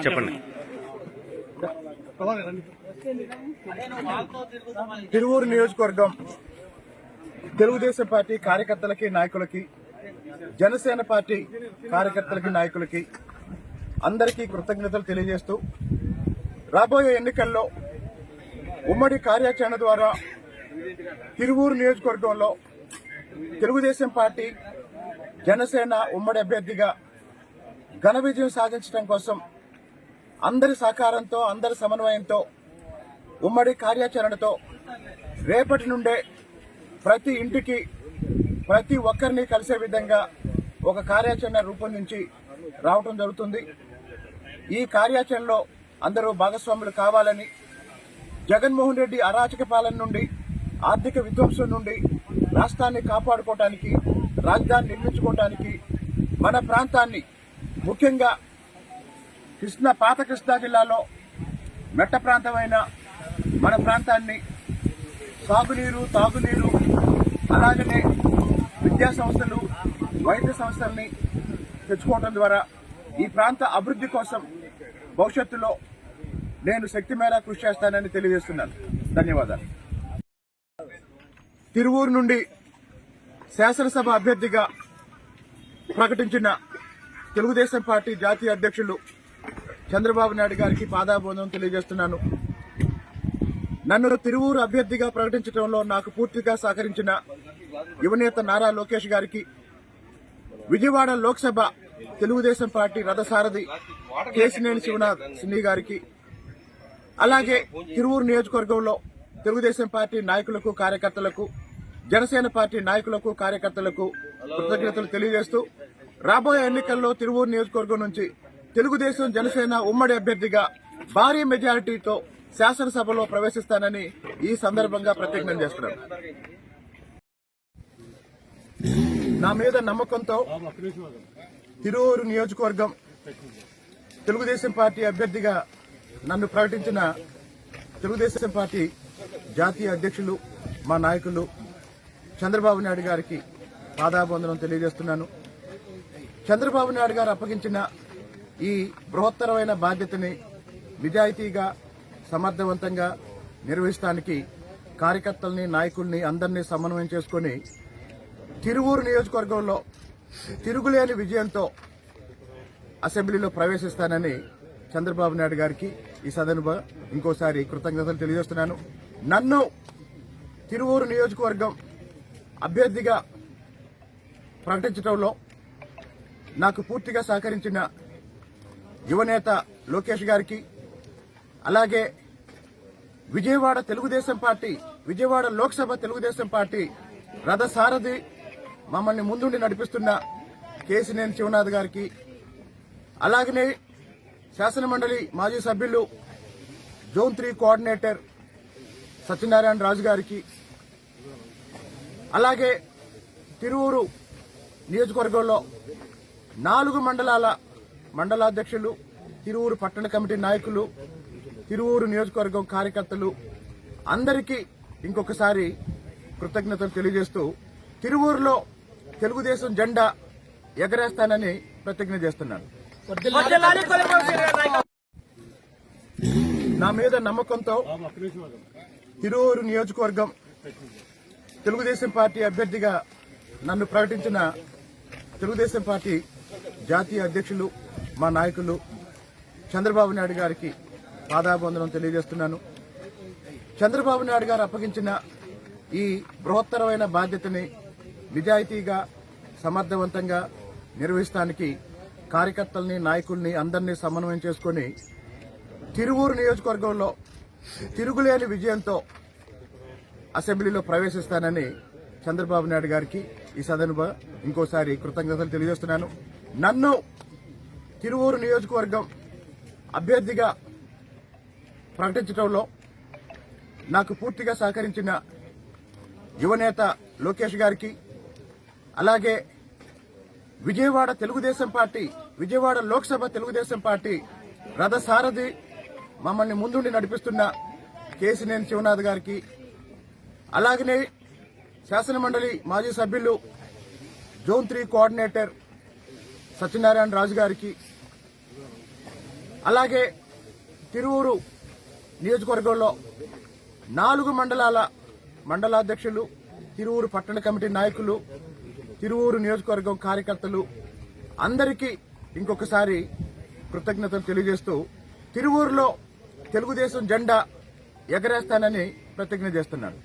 చెప్పండి. తిరువూరు నియోజకవర్గం తెలుగుదేశం పార్టీ కార్యకర్తలకి నాయకులకి, జనసేన పార్టీ కార్యకర్తలకి నాయకులకి అందరికీ కృతజ్ఞతలు తెలియజేస్తూ రాబోయే ఎన్నికల్లో ఉమ్మడి కార్యాచరణ ద్వారా తిరువూరు నియోజకవర్గంలో తెలుగుదేశం పార్టీ జనసేన ఉమ్మడి అభ్యర్థిగా ఘన విజయం సాధించడం కోసం అందరి సహకారంతో, అందరి సమన్వయంతో, ఉమ్మడి కార్యాచరణతో రేపటి నుండే ప్రతి ఇంటికి ప్రతి ఒక్కరిని కలిసే విధంగా ఒక కార్యాచరణ రూపొందించి రావటం జరుగుతుంది. ఈ కార్యాచరణలో అందరూ భాగస్వాములు కావాలని, జగన్మోహన్ రెడ్డి అరాచక పాలన నుండి, ఆర్థిక విధ్వంసం నుండి రాష్ట్రాన్ని కాపాడుకోవడానికి, రాజధాని నిర్మించుకోవడానికి, మన ప్రాంతాన్ని ముఖ్యంగా పాత కృష్ణా జిల్లాలో మెట్ట ప్రాంతమైన మన ప్రాంతాన్ని సాగునీరు, తాగునీరు, అలాగనే విద్యా సంస్థలు, వైద్య సంస్థల్ని తెచ్చుకోవడం ద్వారా ఈ ప్రాంత అభివృద్ధి కోసం భవిష్యత్తులో నేను శక్తి మేర కృషి చేస్తానని తెలియజేస్తున్నాను. ధన్యవాదాలు. తిరువూరు నుండి శాసనసభ అభ్యర్థిగా ప్రకటించిన తెలుగుదేశం పార్టీ జాతీయ అధ్యక్షులు చంద్రబాబు నాయుడు గారికి పాదాభివందనం తెలియజేస్తున్నాను. నన్ను తిరువూరు అభ్యర్థిగా ప్రకటించడంలో నాకు పూర్తిగా సహకరించిన యువనేత నారా లోకేష్ గారికి, విజయవాడ లోక్సభ తెలుగుదేశం పార్టీ రథసారథి కేశినేని శివనాథ్ సిన్ని గారికి, అలాగే తిరువూరు నియోజకవర్గంలో తెలుగుదేశం పార్టీ నాయకులకు, కార్యకర్తలకు, జనసేన పార్టీ నాయకులకు, కార్యకర్తలకు కృతజ్ఞతలు తెలియజేస్తూ రాబోయే ఎన్నికల్లో తిరువూరు నియోజకవర్గం నుంచి తెలుగుదేశం జనసేన ఉమ్మడి అభ్యర్థిగా భారీ మెజారిటీతో శాసనసభలో ప్రవేశిస్తానని ఈ సందర్భంగా ప్రతిజ్ఞ చేస్తున్నాను. నా మీద నమ్మకంతో తిరువూరు నియోజకవర్గం తెలుగుదేశం పార్టీ అభ్యర్థిగా నన్ను ప్రకటించిన తెలుగుదేశం పార్టీ జాతీయ అధ్యక్షులు, మా నాయకులు చంద్రబాబు నాయుడు గారికి పాదాభివందనం తెలియజేస్తున్నాను. చంద్రబాబు నాయుడు గారు అప్పగించిన ఈ బృహత్తరమైన బాధ్యతని నిజాయితీగా, సమర్థవంతంగా నిర్వహించడానికి కార్యకర్తల్ని, నాయకుల్ని అందరినీ సమన్వయం చేసుకుని తిరువూరు నియోజకవర్గంలో తిరుగులేని విజయంతో అసెంబ్లీలో ప్రవేశిస్తానని చంద్రబాబు నాయుడు గారికి ఈ సందర్భంగా ఇంకోసారి కృతజ్ఞతలు తెలియజేస్తున్నాను. నన్ను తిరువూరు నియోజకవర్గం అభ్యర్థిగా ప్రకటించడంలో నాకు పూర్తిగా సహకరించిన యువనేత లోకేష్ గారికి, అలాగే విజయవాడ తెలుగుదేశం పార్టీ, విజయవాడ లోక్సభ తెలుగుదేశం పార్టీ రథసారథి మమ్మల్ని ముందుండి నడిపిస్తున్న కేశినేని శివనాథ్ గారికి, అలాగనే శాసనమండలి మాజీ సభ్యులు జోన్ 3 కోఆర్డినేటర్ సత్యనారాయణ రాజు గారికి, అలాగే తిరువూరు నియోజకవర్గంలో 4 మండలాధ్యక్షులు, తిరువూరు పట్టణ కమిటీ నాయకులు, తిరువూరు నియోజకవర్గం కార్యకర్తలు అందరికీ ఇంకొకసారి కృతజ్ఞతలు తెలియజేస్తూ తిరువూరులో తెలుగుదేశం జెండా ఎగరేస్తానని ప్రతిజ్ఞ చేస్తున్నాను. నా మీద నమ్మకంతో తిరువూరు నియోజకవర్గం తెలుగుదేశం పార్టీ అభ్యర్థిగా నన్ను ప్రకటించిన తెలుగుదేశం పార్టీ జాతీయ అధ్యక్షులు, మా నాయకులు చంద్రబాబు నాయుడు గారికి పాదాభివందనం తెలియజేస్తున్నాను. చంద్రబాబు నాయుడు గారు అప్పగించిన ఈ బృహత్తరమైన బాధ్యతని నిజాయితీగా, సమర్థవంతంగా నిర్వహించడానికి కార్యకర్తల్ని, నాయకుల్ని అందరినీ సమన్వయం చేసుకుని తిరువూరు నియోజకవర్గంలో తిరుగులేని విజయంతో అసెంబ్లీలో ప్రవేశిస్తానని చంద్రబాబు నాయుడు గారికి ఈ సందర్భంగా ఇంకోసారి కృతజ్ఞతలు తెలియజేస్తున్నాను. నన్ను తిరువూరు నియోజకవర్గం అభ్యర్థిగా ప్రకటించడంలో నాకు పూర్తిగా సహకరించిన యువనేత లోకేష్ గారికి, అలాగే విజయవాడ తెలుగుదేశం పార్టీ, విజయవాడ లోక్సభ తెలుగుదేశం పార్టీ రథసారథి మమ్మల్ని ముందుండి నడిపిస్తున్న కేశినేని శివనాథ్ గారికి, అలాగనే శాసనమండలి మాజీ సభ్యులు జోన్ 3 కోఆర్డినేటర్ సత్యనారాయణ రాజు గారికి, అలాగే తిరువూరు నియోజకవర్గంలో 4 మండలాల మండలాధ్యక్షులు, తిరువూరు పట్టణ కమిటీ నాయకులు, తిరువూరు నియోజకవర్గం కార్యకర్తలు అందరికీ ఇంకొకసారి కృతజ్ఞతలు తెలియజేస్తూ తిరువూరులో తెలుగుదేశం జెండా ఎగరేస్తానని ప్రతిజ్ఞ చేస్తున్నాను.